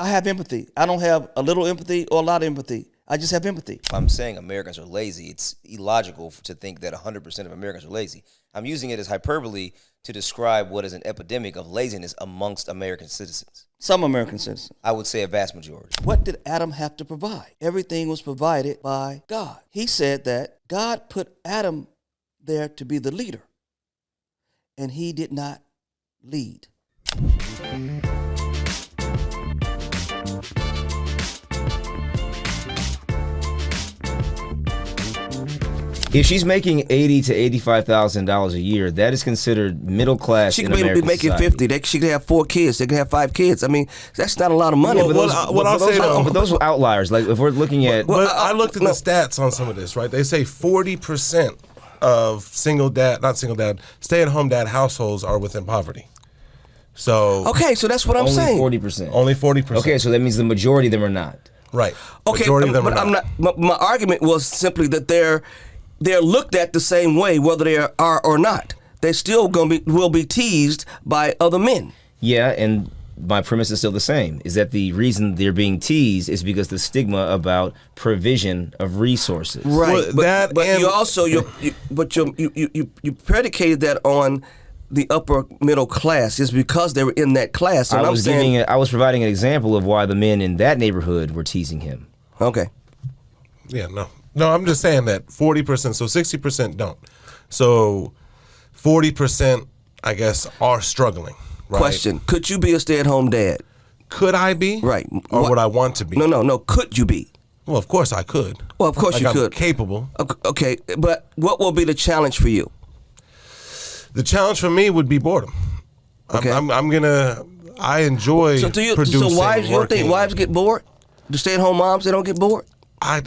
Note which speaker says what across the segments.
Speaker 1: I have empathy. I don't have a little empathy or a lot of empathy. I just have empathy.
Speaker 2: I'm saying Americans are lazy. It's illogical to think that 100% of Americans are lazy. I'm using it as hyperbole to describe what is an epidemic of laziness amongst American citizens.
Speaker 1: Some American citizens.
Speaker 2: I would say a vast majority.
Speaker 1: What did Adam have to provide? Everything was provided by God. He said that God put Adam there to be the leader, and he did not lead.
Speaker 3: If she's making $80,000 to $85,000 a year, that is considered middle class.
Speaker 1: She
Speaker 3: in
Speaker 1: could be
Speaker 3: American
Speaker 1: making
Speaker 3: society.
Speaker 1: 50. She could have 4 kids. They could have 5 kids. I mean, that's not a lot of money.
Speaker 3: But those are outliers. Like if we're looking at,
Speaker 4: But I looked at the stats on some of this. Right, they say 40% of stay-at-home dad households are within poverty. So
Speaker 1: okay, so that's what I'm saying.
Speaker 3: Only 40%.
Speaker 4: Only 40%.
Speaker 3: Okay, so that means the majority of them are not.
Speaker 4: Right.
Speaker 1: Okay,
Speaker 4: Majority of them
Speaker 1: but
Speaker 4: are not.
Speaker 1: my argument was simply that they're looked at the same way, whether they are or not. They still will be teased by other men.
Speaker 3: Yeah, and my premise is still the same: is that the reason they're being teased is because the stigma about provision of resources.
Speaker 1: Right.
Speaker 4: Well,
Speaker 1: but you also you predicated that on the upper middle class. It's because they were in that class. And
Speaker 3: I was providing an example of why the men in that neighborhood were teasing him.
Speaker 1: Okay.
Speaker 4: Yeah, no, I'm just saying that 40%, so 60% don't. So 40%, I guess, are struggling. Right?
Speaker 1: Question: could you be a stay-at-home dad?
Speaker 4: Could I be?
Speaker 1: Right.
Speaker 4: Or would I want to be?
Speaker 1: No. Could you be?
Speaker 4: Well, of course I could.
Speaker 1: Well, of course
Speaker 4: Like
Speaker 1: you
Speaker 4: I'm
Speaker 1: could.
Speaker 4: capable.
Speaker 1: Okay, but what will be the challenge for you?
Speaker 4: The challenge for me would be boredom.
Speaker 1: Okay.
Speaker 4: I enjoy producing,
Speaker 1: So wives, you don't think
Speaker 4: working.
Speaker 1: wives get bored? The stay-at-home moms, they don't get bored?
Speaker 4: I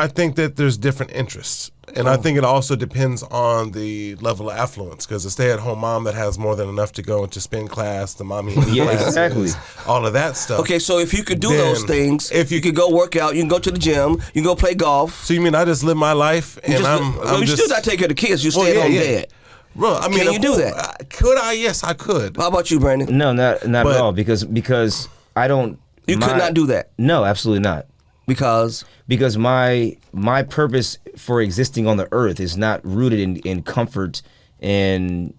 Speaker 4: think that there's different interests. And I think it also depends on the level of affluence, because a stay-at-home mom that has more than enough to go into spin class, the mommy
Speaker 3: Yeah,
Speaker 4: classes,
Speaker 3: exactly.
Speaker 4: all of that stuff.
Speaker 1: Okay, so if you could do
Speaker 4: Then,
Speaker 1: those things, if you could go work out, you can go to the gym, you can go play golf.
Speaker 4: So you mean I just live my life and
Speaker 1: you still got to take care of the kids. You stay-at-home dad.
Speaker 4: Bro, I mean,
Speaker 1: Can you do that?
Speaker 4: Could I? Yes, I could.
Speaker 1: How about you, Brandon?
Speaker 3: No, not at all. Because I don't.
Speaker 1: You could not do that.
Speaker 3: No, absolutely not.
Speaker 1: Because
Speaker 3: my purpose for existing on the earth is not rooted in comfort and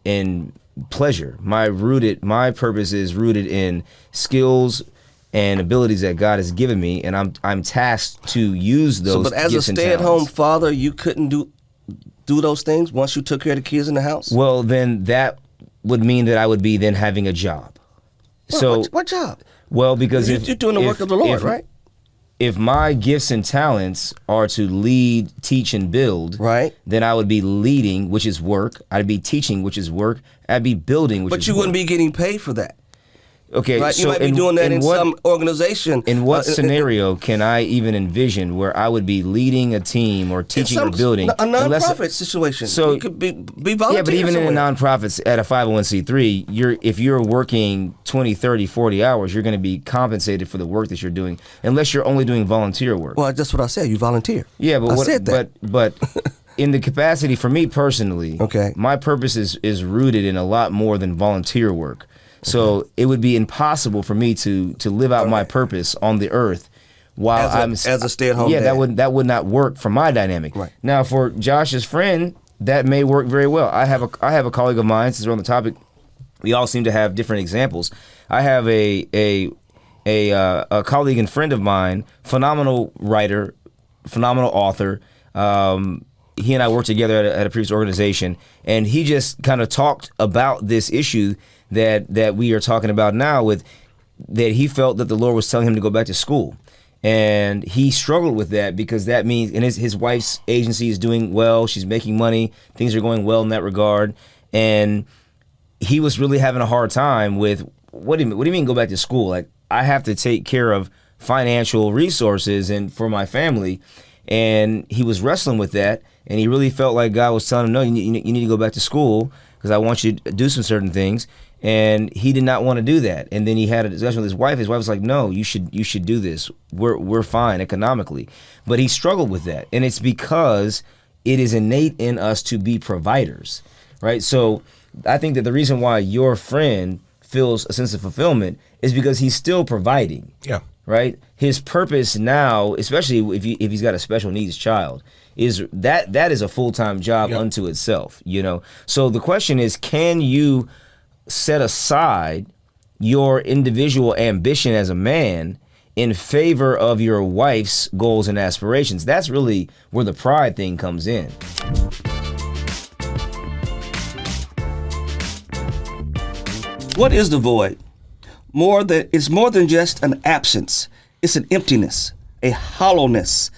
Speaker 3: pleasure. My purpose is rooted in skills and abilities that God has given me, and I'm tasked to use those.
Speaker 1: but as a
Speaker 3: gifts and
Speaker 1: stay-at-home
Speaker 3: talents.
Speaker 1: father, you couldn't do those things once you took care of the kids in the house?
Speaker 3: Well, then that would mean that I would be then having a job.
Speaker 1: What job?
Speaker 3: Well, because
Speaker 1: You're doing the work of the Lord, right?
Speaker 3: If my gifts and talents are to lead, teach, and build,
Speaker 1: right,
Speaker 3: then I would be leading, which is work. I'd be teaching, which is work. I'd be building, which is work.
Speaker 1: But you wouldn't be getting paid for that.
Speaker 3: Okay,
Speaker 1: right?
Speaker 3: so
Speaker 1: you might be doing that in some organization.
Speaker 3: In what scenario can I even envision where I would be leading a team or teaching or building?
Speaker 1: A nonprofit situation. So you could be volunteering.
Speaker 3: Yeah, but even
Speaker 1: somewhere.
Speaker 3: in a nonprofit at a 501c3, if you're working 20, 30, 40 hours, you're going to be compensated for the work that you're doing, unless you're only doing volunteer work.
Speaker 1: Well, that's what I said. You volunteer.
Speaker 3: Yeah, but
Speaker 1: I said that.
Speaker 3: But in the capacity for me personally,
Speaker 1: okay,
Speaker 3: my purpose is rooted in a lot more than volunteer work. So it would be impossible for me to live out my purpose on the earth while
Speaker 1: as a stay-at-home
Speaker 3: dad.
Speaker 1: dad.
Speaker 3: that would not work for my dynamic.
Speaker 1: Right.
Speaker 3: Now for Josh's friend, that may work very well. I have a colleague of mine, since we're on the topic, we all seem to have different examples. I have a colleague and friend of mine, phenomenal writer, phenomenal author. He and I worked together at a previous organization, and he just kind of talked about this issue that we are talking about now, with that he felt that the Lord was telling him to go back to school. And he struggled with that because that means, and his wife's agency is doing well, she's making money, things are going well in that regard. And he was really having a hard time with, what do you mean go back to school? Like, I have to take care of financial resources and for my family. And he was wrestling with that, and he really felt like God was telling him, no, you need to go back to school because I want you to do some certain things. And he did not want to do that. And then he had a discussion with his wife. His wife was like, no, you should do this. We're fine economically. But he struggled with that. And it's because it is innate in us to be providers, right? So I think that the reason why your friend feels a sense of fulfillment is because he's still providing.
Speaker 4: Yeah.
Speaker 3: right? His purpose now, especially if he's got a special needs child, is that is a full-time job unto itself, you know? So the question is, can you set aside your individual ambition as a man in favor of your wife's goals and aspirations? That's really where the pride thing comes in.
Speaker 1: What is the void? It's more than just an absence. It's an emptiness, a hollowness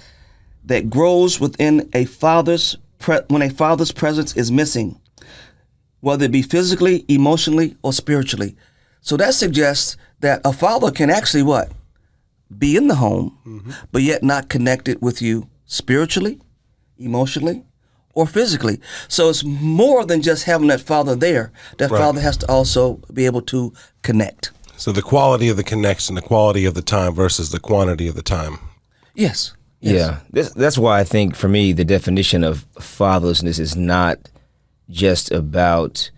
Speaker 1: that grows within when a father's presence is missing, whether it be physically, emotionally, or spiritually. So that suggests that a father can actually what? Be in the home, but yet not connected with you spiritually, emotionally, or physically. So it's more than just having that father there. That father has to also be able to connect.
Speaker 4: So the quality of the connection, the quality of the time versus the quantity of the time.
Speaker 1: Yes.
Speaker 3: Yeah, that's why I think for me the definition of fatherlessness is not just about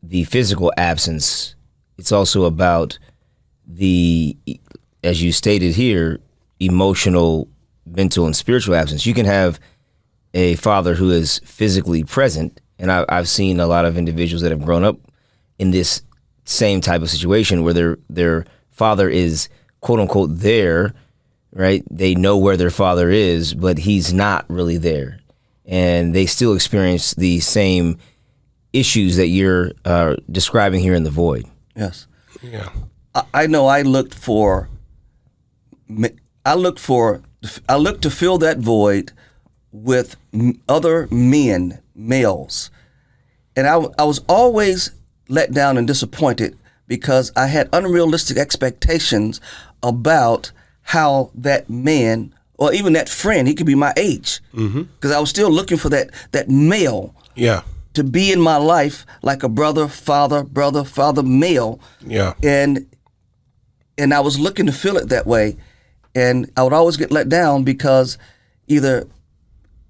Speaker 3: the physical absence. It's also about the, as you stated here, emotional, mental, and spiritual absence. You can have a father who is physically present, and I've seen a lot of individuals that have grown up in this same type of situation where their father is quote unquote there, right? They know where their father is, but he's not really there, and they still experience the same issues that you're describing here in the void.
Speaker 1: Yes.
Speaker 4: Yeah.
Speaker 1: I know I looked to fill that void with other men, males. And I was always let down and disappointed because I had unrealistic expectations about how that man, or even that friend, he could be my age. Because I was still looking for that male.
Speaker 4: Yeah.
Speaker 1: To be in my life like a brother, father, male.
Speaker 4: Yeah.
Speaker 1: And I was looking to feel it that way. And I would always get let down because either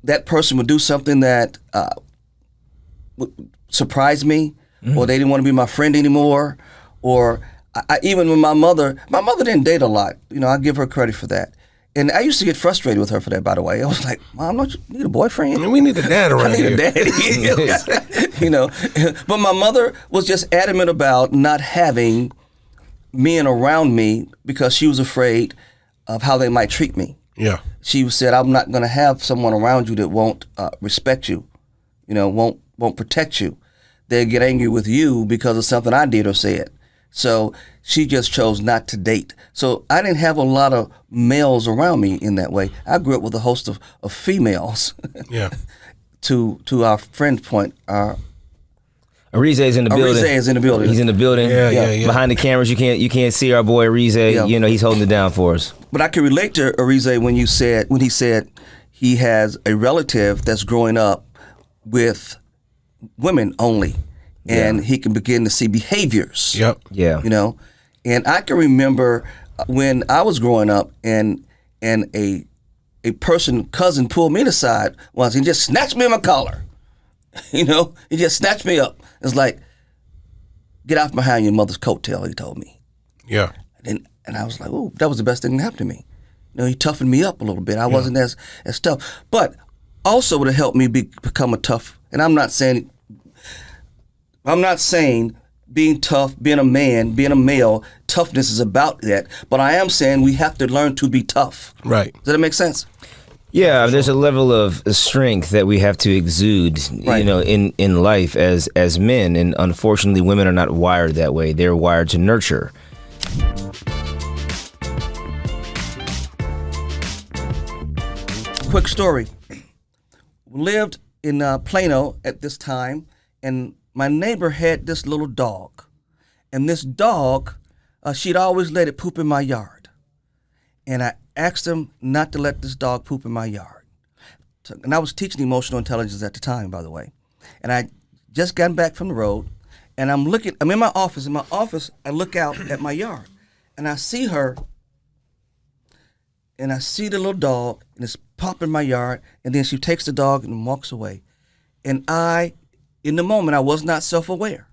Speaker 1: that person would do something that would surprise me, or they didn't want to be my friend anymore, or I even with my mother didn't date a lot. You know, I give her credit for that. And I used to get frustrated with her for that, by the way. I was like, Mom, don't you need a boyfriend?
Speaker 4: I mean, we need a dad around
Speaker 1: I need
Speaker 4: here.
Speaker 1: a daddy. You know, but my mother was just adamant about not having men around me because she was afraid of how they might treat me.
Speaker 4: Yeah.
Speaker 1: She said, I'm not going to have someone around you that won't respect you, you know, won't protect you. They'll get angry with you because of something I did or said. So she just chose not to date. So I didn't have a lot of males around me in that way. I grew up with a host of females.
Speaker 4: Yeah.
Speaker 1: To our friend's point,
Speaker 3: Arize is in the building.
Speaker 1: Arize is in the building.
Speaker 3: He's in the building.
Speaker 4: Yeah.
Speaker 3: Behind the cameras, you can't see our boy Arize.
Speaker 1: Yeah.
Speaker 3: You know, he's holding it down for us.
Speaker 1: But I can relate to Arize when he said he has a relative that's growing up with women only, and he can begin to see behaviors.
Speaker 4: Yep.
Speaker 3: Yeah.
Speaker 1: You know, and I can remember when I was growing up, and a cousin pulled me aside once and just snatched me in my collar. You know, he just snatched me up. It's like, get off behind your mother's coattail, he told me.
Speaker 4: Yeah.
Speaker 1: And I was like, oh, that was the best thing that happened to me. You know, he toughened me up a little bit. I wasn't as tough. But also would have helped me become a tough, and I'm not saying being tough, being a man, being a male, toughness is about that. But I am saying we have to learn to be tough.
Speaker 4: Right.
Speaker 1: Does that make sense?
Speaker 3: Yeah, there's a level of strength that we have to exude,
Speaker 1: Right.
Speaker 3: you know, in life as men, and unfortunately, women are not wired that way. They're wired to nurture.
Speaker 1: Quick story. We lived in Plano at this time, and my neighbor had this little dog. And this dog, she'd always let it poop in my yard. And I asked him not to let this dog poop in my yard. And I was teaching emotional intelligence at the time, by the way. And I just gotten back from the road, and I'm in my office. In my office, I look out at my yard, and I see her, and I see the little dog, and it's popping in my yard, and then she takes the dog and walks away. And in the moment, I was not self-aware.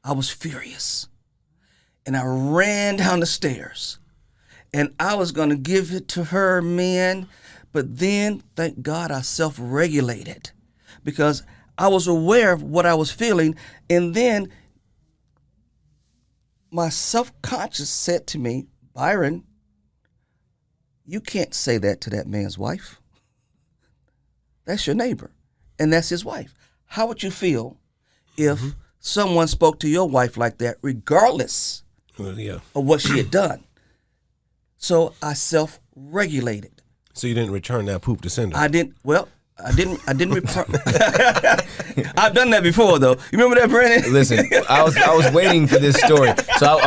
Speaker 1: I was furious. And I ran down the stairs, and I was going to give it to her, man. But then, thank God, I self-regulated because I was aware of what I was feeling. And then my self-conscious said to me, Byron, you can't say that to that man's wife. That's your neighbor, and that's his wife. How would you feel if someone spoke to your wife like that, regardless of what she had done? So I self-regulated.
Speaker 4: So you didn't return that poop to sender?
Speaker 1: I didn't. Well, I didn't. I've done that before, though. You remember that, Brandon?
Speaker 3: Listen, I was waiting for this story, so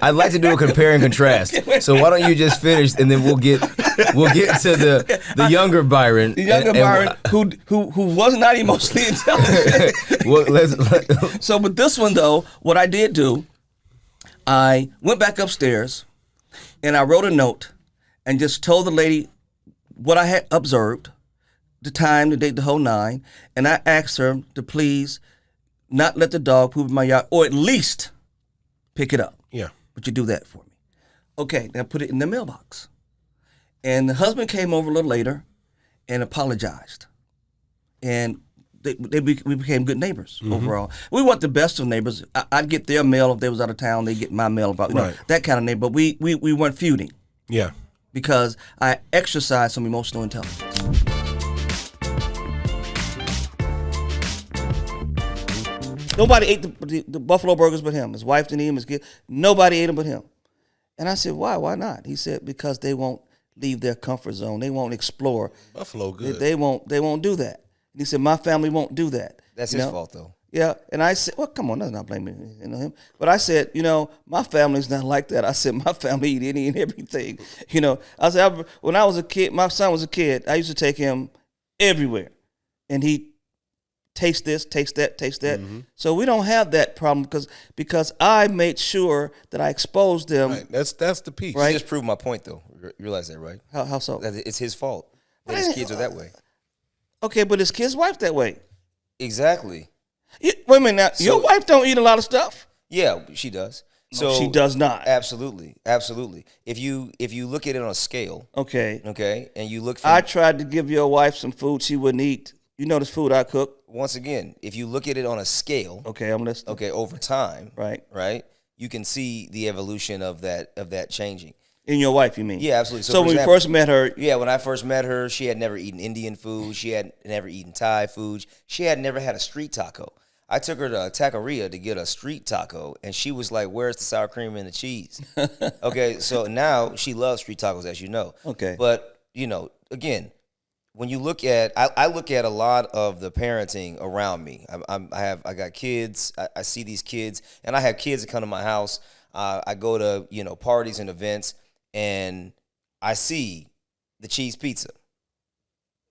Speaker 3: I'd like to do a compare and contrast. So why don't you just finish, and then we'll get to the younger Byron,
Speaker 1: The younger Byron, who was not emotionally intelligent.
Speaker 3: Well,
Speaker 1: So with this one, though, what I did do, I went back upstairs, and I wrote a note, and just told the lady what I had observed, the time, the date, the whole nine, and I asked her to please not let the dog poop in my yard, or at least pick it up.
Speaker 4: Yeah.
Speaker 1: Would you do that for me? Okay, then I put it in the mailbox. And the husband came over a little later and apologized. And we became good neighbors overall. We want the best of neighbors. I'd get their mail if they was out of town. They get my mail about
Speaker 4: Right.
Speaker 1: that kind of neighbor. But we weren't feuding
Speaker 4: Yeah.
Speaker 1: because I exercised some emotional intelligence. Nobody ate the buffalo burgers but him. His wife didn't eat them. His kid. Nobody ate them but him. And I said, why? Why not? He said, because they won't leave their comfort zone. They won't explore.
Speaker 4: Buffalo good.
Speaker 1: They won't do that. And he said, my family won't do that.
Speaker 2: That's
Speaker 1: You
Speaker 2: his
Speaker 1: know?
Speaker 2: fault, though.
Speaker 1: Yeah. And I said, well, come on, that's not blaming him. But I said, my family's not like that. I said, my family eat any and everything. I said, when I was a kid, my son was a kid, I used to take him everywhere. And he taste this, taste that, taste that. So we don't have that problem because I made sure that I exposed them.
Speaker 4: Right. That's the piece.
Speaker 2: You just proved my point, though. You realize that, right?
Speaker 1: How so?
Speaker 2: That it's his fault that his kids are that way.
Speaker 1: Okay, but his kid's wife that way.
Speaker 2: Exactly.
Speaker 1: Wait a minute now. Your wife don't eat a lot of stuff?
Speaker 2: Yeah, she does. So
Speaker 1: she does not.
Speaker 2: Absolutely, absolutely. If you look at it on a scale,
Speaker 1: Okay,
Speaker 2: and you look.
Speaker 1: I tried to give your wife some food she wouldn't eat. You know this food I cook.
Speaker 2: Once again, if you look at it on a scale,
Speaker 1: Okay, I'm listening.
Speaker 2: okay, over time,
Speaker 1: Right.
Speaker 2: you can see the evolution of that changing.
Speaker 1: In your wife, you mean?
Speaker 2: Yeah, absolutely.
Speaker 1: So
Speaker 2: for
Speaker 1: when you
Speaker 2: example,
Speaker 1: first met her,
Speaker 2: yeah, when I first met her, she had never eaten Indian food. She had never eaten Thai food. She had never had a street taco. I took her to a taqueria to get a street taco, and she was like, "Where's the sour cream and the cheese?" Okay, so now she loves street tacos, as you know.
Speaker 1: Okay.
Speaker 2: But again, when you look at, I look at a lot of the parenting around me. I got kids. I see these kids, and I have kids that come to my house. I go to parties and events, and I see the cheese pizza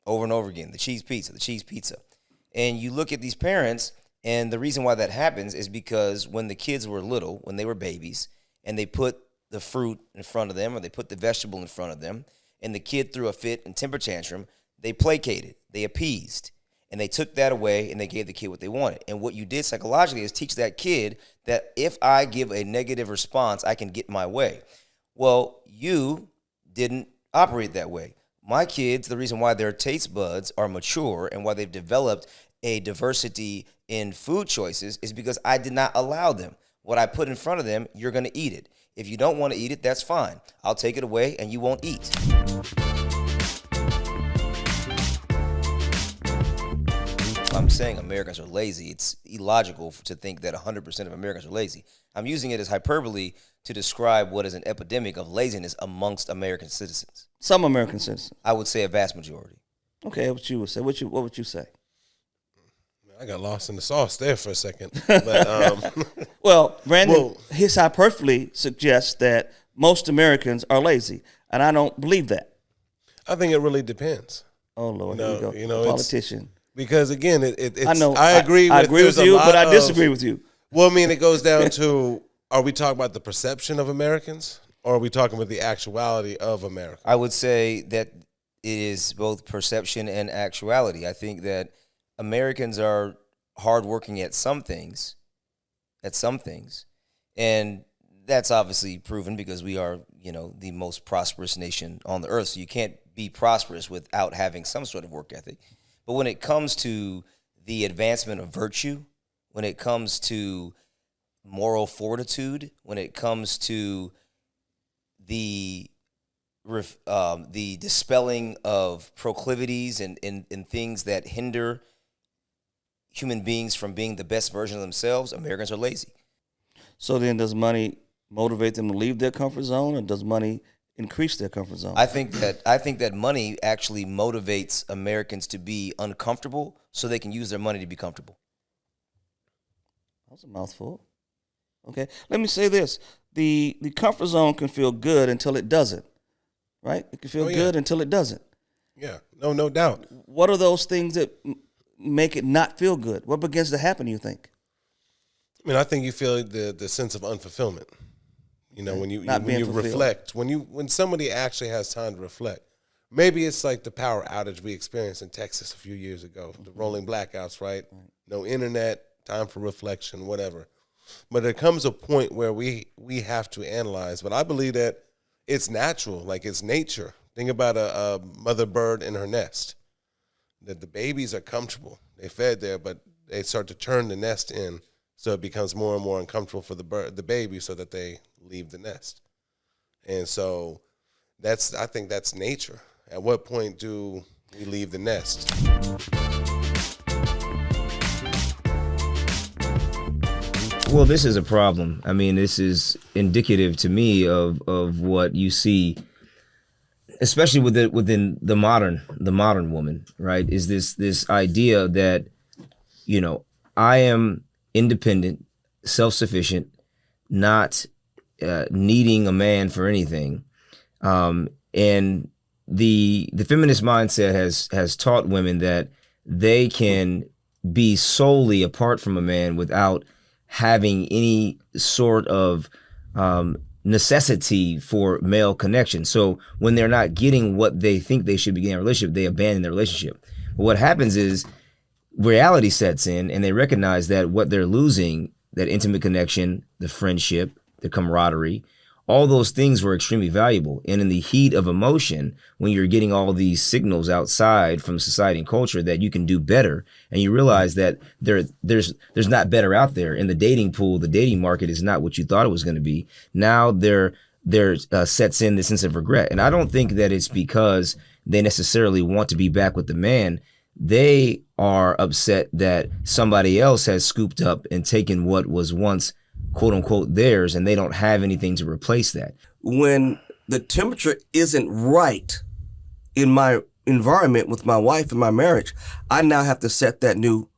Speaker 2: over and over again. The cheese pizza, and you look at these parents, and the reason why that happens is because when the kids were little, when they were babies, and they put the fruit in front of them, or they put the vegetable in front of them, and the kid threw a fit and temper tantrum, they placated, they appeased, and they took that away, and they gave the kid what they wanted. And what you did psychologically is teach that kid that if I give a negative response, I can get my way. Well, you didn't operate that way. My kids, the reason why their taste buds are mature and why they've developed a diversity in food choices is because I did not allow them. What I put in front of them, you're going to eat it. If you don't want to eat it, that's fine. I'll take it away and you won't eat. I'm saying Americans are lazy. It's illogical to think that 100% of Americans are lazy. I'm using it as hyperbole to describe what is an epidemic of laziness amongst American citizens.
Speaker 1: some American citizens.
Speaker 2: I would say a vast majority.
Speaker 1: Okay, what you would say? What would you say?
Speaker 4: I got lost in the sauce there for a second. But,
Speaker 1: Well, Brandon,
Speaker 4: Well-
Speaker 1: his hyperbole suggests that most Americans are lazy, and I don't believe that.
Speaker 4: I think it really depends.
Speaker 1: Oh Lord,
Speaker 4: No,
Speaker 1: here we go.
Speaker 4: you know, it's-
Speaker 1: Politician.
Speaker 4: Because again, it's,
Speaker 1: I know.
Speaker 4: I agree.
Speaker 1: I
Speaker 4: with,
Speaker 1: agree with
Speaker 4: there's a
Speaker 1: you,
Speaker 4: lot
Speaker 1: but I
Speaker 4: of-
Speaker 1: disagree with you.
Speaker 4: Well, I mean, it goes down to: are we talking about the perception of Americans, or are we talking about the actuality of America?
Speaker 2: I would say that it is both perception and actuality. I think that Americans are hardworking at some things, and That's obviously proven because we are, the most prosperous nation on the earth. So you can't be prosperous without having some sort of work ethic. But when it comes to the advancement of virtue, when it comes to moral fortitude, when it comes to the dispelling of proclivities and things that hinder human beings from being the best version of themselves, Americans are lazy.
Speaker 1: So then, does money motivate them to leave their comfort zone, or does money increase their comfort zone?
Speaker 2: I think that money actually motivates Americans to be uncomfortable so they can use their money to be comfortable.
Speaker 1: That's a mouthful. Okay, let me say this: the comfort zone can feel good until it doesn't. Right? It can feel good until it doesn't.
Speaker 4: Yeah, no doubt.
Speaker 1: What are those things that make it not feel good? What begins to happen, you think?
Speaker 4: I mean, I think you feel the sense of unfulfillment. When you
Speaker 1: fulfilled.
Speaker 4: reflect, when somebody actually has time to reflect. Maybe it's like the power outage we experienced in Texas a few years ago, the rolling blackouts, right? No internet, time for reflection, whatever. But there comes a point where we have to analyze. But I believe that it's natural, like it's nature. Think about a mother bird in her nest. That the babies are comfortable. They fed there, but they start to turn the nest in, so it becomes more and more uncomfortable for the baby, so that they leave the nest. And so I think that's nature. At what point do we leave the nest?
Speaker 3: Well, this is a problem. I mean, this is indicative to me of what you see, especially within the modern woman, right? Is this idea that, I am independent, self-sufficient, not needing a man for anything, and the feminist mindset has taught women that they can be solely apart from a man without having any sort of necessity for male connection. So when they're not getting what they think they should be getting in a relationship, they abandon their relationship. But what happens is reality sets in, and they recognize that what they're losing, that intimate connection, the friendship, the camaraderie, all those things were extremely valuable. And in the heat of emotion, when you're getting all these signals outside from society and culture that you can do better, and you realize that there's not better out there in the dating pool, the dating market is not what you thought it was going to be. Now there sets in this sense of regret. And I don't think that it's because they necessarily want to be back with the man. They are upset that somebody else has scooped up and taken what was once quote unquote theirs, and they don't have anything to replace that.
Speaker 1: When the temperature isn't right in my environment with my wife and my marriage, I now have to set that new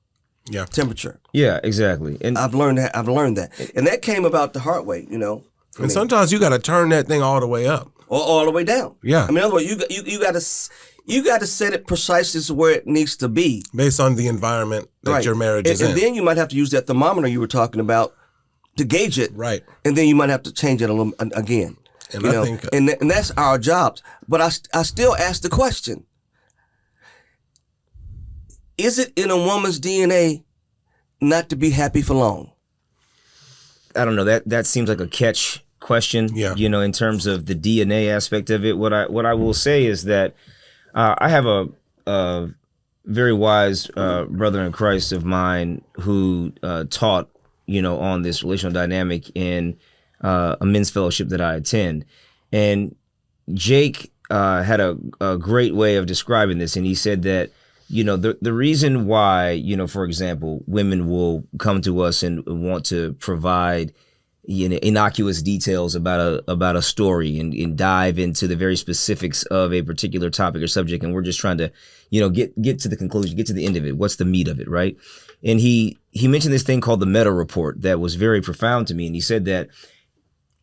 Speaker 1: temperature.
Speaker 3: Yeah, exactly. And
Speaker 1: I've learned that. And that came about the hard way,
Speaker 4: And sometimes you got to turn that thing all the way up.
Speaker 1: Or all the way down.
Speaker 4: Yeah.
Speaker 1: I mean, in other words, you got to set it precisely to where it needs to be.
Speaker 4: Based on the environment that your marriage is in.
Speaker 1: And then you might have to use that thermometer you were talking about to gauge it.
Speaker 4: Right.
Speaker 1: And then you might have to change it a little again.
Speaker 4: And I think...
Speaker 1: And that's our jobs. But I still ask the question, is it in a woman's DNA not to be happy for long?
Speaker 3: I don't know. That seems like a catch question.
Speaker 4: Yeah.
Speaker 3: In terms of the DNA aspect of it. What I will say is that I have a very wise brother in Christ of mine who taught on this relational dynamic in a men's fellowship that I attend, and Jake had a great way of describing this, and he said that the reason why for example women will come to us and want to provide innocuous details about a story and dive into the very specifics of a particular topic or subject, and we're just trying to get to the conclusion, get to the end of it. What's the meat of it, right? And he mentioned this thing called the meta report that was very profound to me, and he said that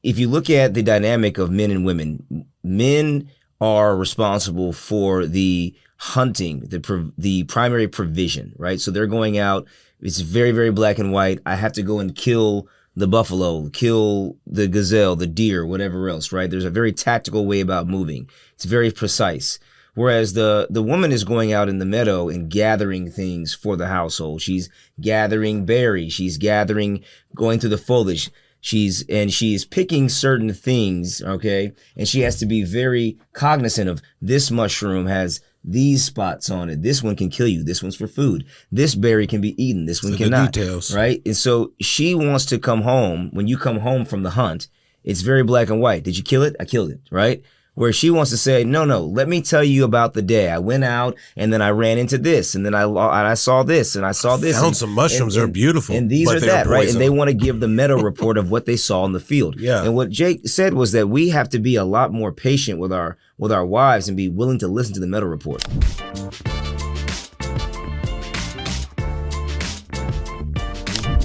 Speaker 3: if you look at the dynamic of men and women, men are responsible for the hunting, the primary provision, right? So they're going out. It's very, very black and white. I have to go and kill the buffalo, kill the gazelle, the deer, whatever else, right? There's a very tactical way about moving. It's very precise. Whereas the woman is going out in the meadow and gathering things for the household. She's gathering berries. She's going through the foliage. she's picking certain things, okay? And she has to be very cognizant of this mushroom has these spots on it. This one can kill you. This one's for food. This berry can be eaten. This one
Speaker 4: the
Speaker 3: cannot.
Speaker 4: details.
Speaker 3: Right? And so she wants to come home. When you come home from the hunt, it's very black and white. Did you kill it? I killed it. Right? Where she wants to say, no, let me tell you about the day. I went out and then I ran into this and then I saw this and I saw this.
Speaker 4: Found some mushrooms. They're beautiful.
Speaker 3: And these
Speaker 4: but
Speaker 3: are that, right? And they want to give the meta report of what they saw in the field.
Speaker 4: Yeah.
Speaker 3: And what Jake said was that we have to be a lot more patient with our wives and be willing to listen to the meta report.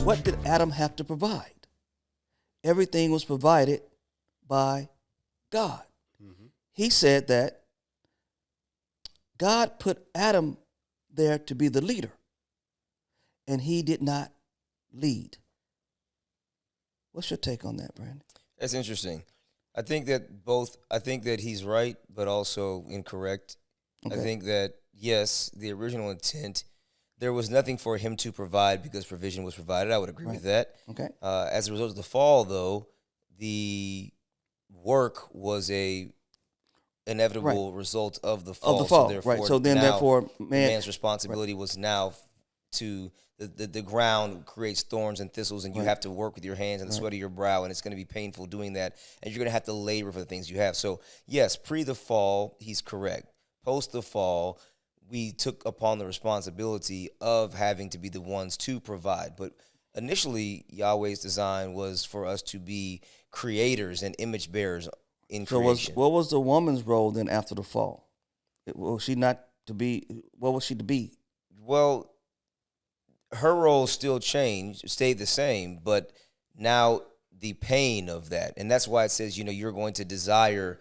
Speaker 1: What did Adam have to provide? Everything was provided by God. He said that God put Adam there to be the leader, and he did not lead. What's your take on that, Brandon?
Speaker 2: That's interesting. I think that he's right, but also incorrect.
Speaker 1: Okay.
Speaker 2: I think that, yes, the original intent, there was nothing for him to provide because provision was provided. I would agree with that.
Speaker 1: Okay.
Speaker 2: As a result of the fall, though, the work was a inevitable result of the fall.
Speaker 1: Of the fall,
Speaker 2: so therefore,
Speaker 1: right. So then, therefore,
Speaker 2: man's responsibility was now to the ground creates thorns and thistles, and you have to work with your hands and the sweat of your brow, and it's going to be painful doing that, and you're going to have to labor for the things you have. So, yes, pre the fall, he's correct. Post the fall, we took upon the responsibility of having to be the ones to provide. But initially, Yahweh's design was for us to be creators and image bearers in creation.
Speaker 1: What was the woman's role then after the fall? Was she not to be? What was she to be?
Speaker 2: Well, her role still stayed the same, but now the pain of that, and that's why it says, you're going to desire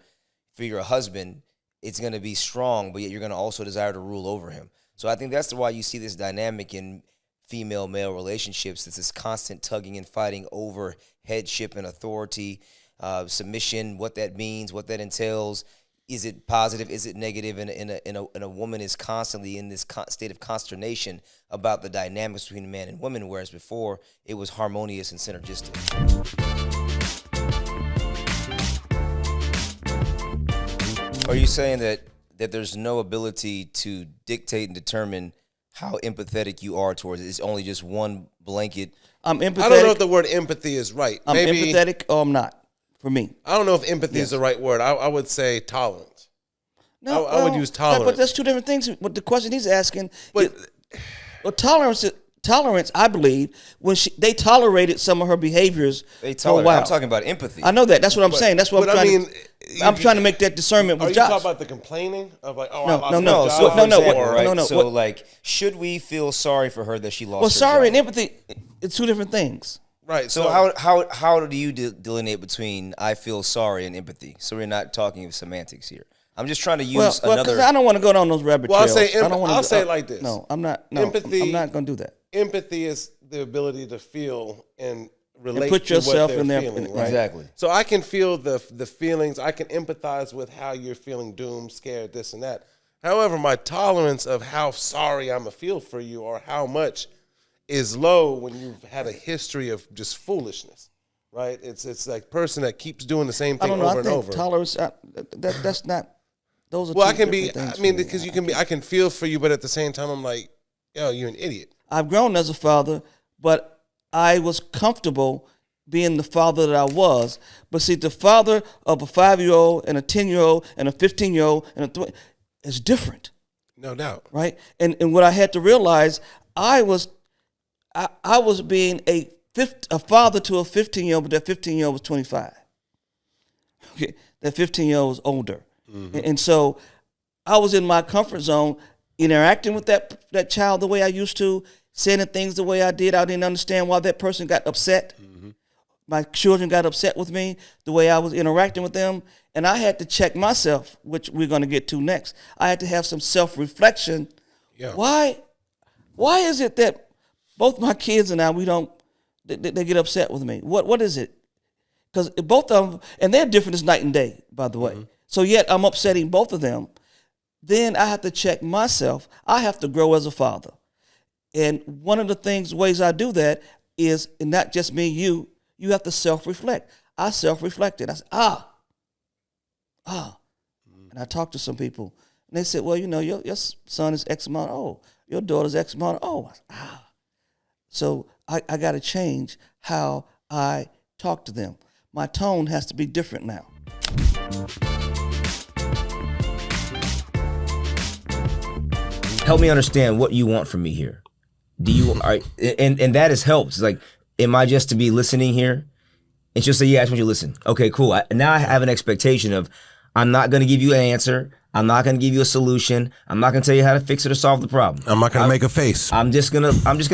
Speaker 2: for your husband, it's going to be strong, but yet you're going to also desire to rule over him. So I think that's why you see this dynamic in female-male relationships. It's this constant tugging and fighting over headship and authority, submission, what that means, what that entails. Is it positive? Is it negative? And a woman is constantly in this state of consternation about the dynamics between man and woman, whereas before it was harmonious and synergistic. Are you saying that there's no ability to dictate and determine how empathetic you are towards it? It's only just one blanket.
Speaker 1: I'm empathetic.
Speaker 4: I don't know if the word empathy is right.
Speaker 1: I'm empathetic or I'm not. For me,
Speaker 4: I don't know if empathy is the right word. I would say tolerance. No, I would use tolerance.
Speaker 1: But that's two different things. But the question he's asking, tolerance, I believe, when they tolerated some of her behaviors for a while.
Speaker 2: I'm talking about empathy.
Speaker 1: I know that. That's what I'm saying. That's what I'm trying to make that discernment with Josh.
Speaker 4: Are you talking about the complaining of like,
Speaker 1: No.
Speaker 2: So, like, should we feel sorry for her that she lost?
Speaker 1: Well,
Speaker 2: her
Speaker 1: sorry
Speaker 2: job?
Speaker 1: and empathy, it's two different things.
Speaker 4: Right.
Speaker 2: So how do you delineate between I feel sorry and empathy? So we're not talking of semantics here. I'm just trying to use another.
Speaker 1: Because I don't want to go down those rabbit trails.
Speaker 4: I'll say it like this.
Speaker 1: No, I'm not. No, empathy. I'm not going to do that.
Speaker 4: Empathy is the ability to feel and relate
Speaker 1: and put
Speaker 4: to
Speaker 1: yourself
Speaker 4: what they're
Speaker 1: in their
Speaker 4: feeling. Right?
Speaker 2: Exactly.
Speaker 4: So I can feel the feelings. I can empathize with how you're feeling, doomed, scared, this and that. However, my tolerance of how sorry I'm gonna feel for you or how much is low when you've had a history of just foolishness, right? It's like person that keeps doing the same thing over and over.
Speaker 1: Tolerance, that's not. Those are
Speaker 4: well,
Speaker 1: two
Speaker 4: I can be.
Speaker 1: things
Speaker 4: I mean, because you can be. I can feel for you, but at the same time, I'm like, yo, you're an idiot.
Speaker 1: I've grown as a father, but I was comfortable being the father that I was. But see, the father of a 5-year-old and a 10-year-old and a 15-year-old and a is different.
Speaker 4: No doubt.
Speaker 1: Right? And what I had to realize, I was being a father to a 15-year-old, but that 15-year-old was 25. Okay, that 15-year-old was older. Mm-hmm. And so I was in my comfort zone, interacting with that child the way I used to, saying things the way I did. I didn't understand why that person got upset. Mm-hmm. My children got upset with me, the way I was interacting with them. And I had to check myself, which we're going to get to next. I had to have some self-reflection. Yeah. Why is it that both my kids and I, they get upset with me? What is it? Because both of them, and they're different as night and day, by the way. Mm-hmm. So yet I'm upsetting both of them. Then I have to check myself. I have to grow as a father. And one of the ways I do that is, and not just me, You have to self-reflect. I self-reflected. I said, And I talked to some people, and they said, well, your son is X amount old. Your daughter's X amount old. I said, So I got to change how I talk to them. My tone has to be different now.
Speaker 3: Help me understand what you want from me here. And that has helped. It's like, am I just to be listening here? And she'll say, yeah, I just want you to listen. Okay, cool. Now I have an expectation of, I'm not going to give you an answer. I'm not going to give you a solution. I'm not going to tell you how to fix it or solve the problem.
Speaker 5: I'm not going to make a face.
Speaker 3: I'm just gonna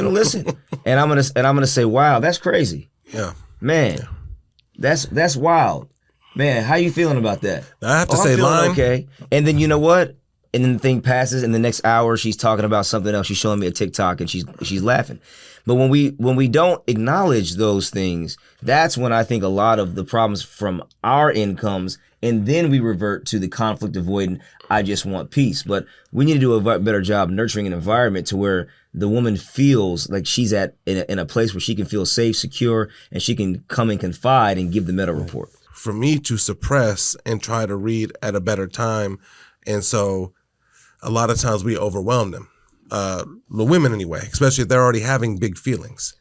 Speaker 3: listen, and I'm gonna say, wow, that's crazy.
Speaker 5: Yeah,
Speaker 3: man, yeah. That's wild, man. How you feeling about that?
Speaker 5: I have to say,
Speaker 3: I'm feeling
Speaker 5: line.
Speaker 3: Okay, and then you know what? And then the thing passes, and the next hour she's talking about something else. She's showing me a TikTok, and she's laughing. But when we don't acknowledge those things, that's when I think a lot of the problems from our end comes, and then we revert to the conflict avoidant, I just want peace. But we need to do a better job nurturing an environment to where the woman feels like she's in a place where she can feel safe, secure, and she can come and confide and give the meta report.
Speaker 4: For me to suppress and try to read at a better time, and so a lot of times we overwhelm them. The women anyway, especially if they're already having big feelings.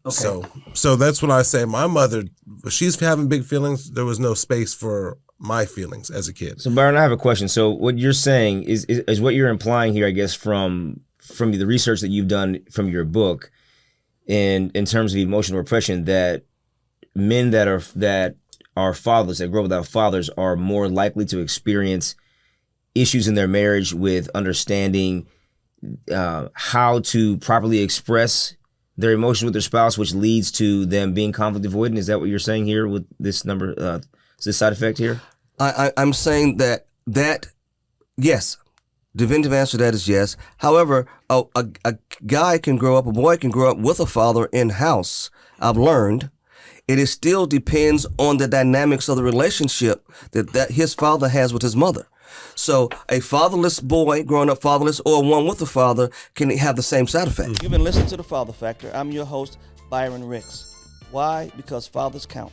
Speaker 4: Okay. So that's what I say. My mother, she's having big feelings. There was no space for my feelings as a kid.
Speaker 3: So Byron, I have a question. So what you're saying is what you're implying here, I guess, from the research that you've done from your book, in terms of emotional repression, that men that are fathers, that grow up without fathers, are more likely to experience issues in their marriage with understanding how to properly express their emotions with their spouse, which leads to them being conflict avoidant. Is that what you're saying here with this number, this side effect here?
Speaker 1: I'm saying that yes, definitive answer to that is yes. However, a guy can grow up, a boy can grow up with a father in house. I've learned it still depends on the dynamics of the relationship that his father has with his mother. So a fatherless boy growing up fatherless, or one with a father, can have the same side effect. You've been listening to The Father Factor. I'm your host, Byron Ricks. Why? Because fathers count.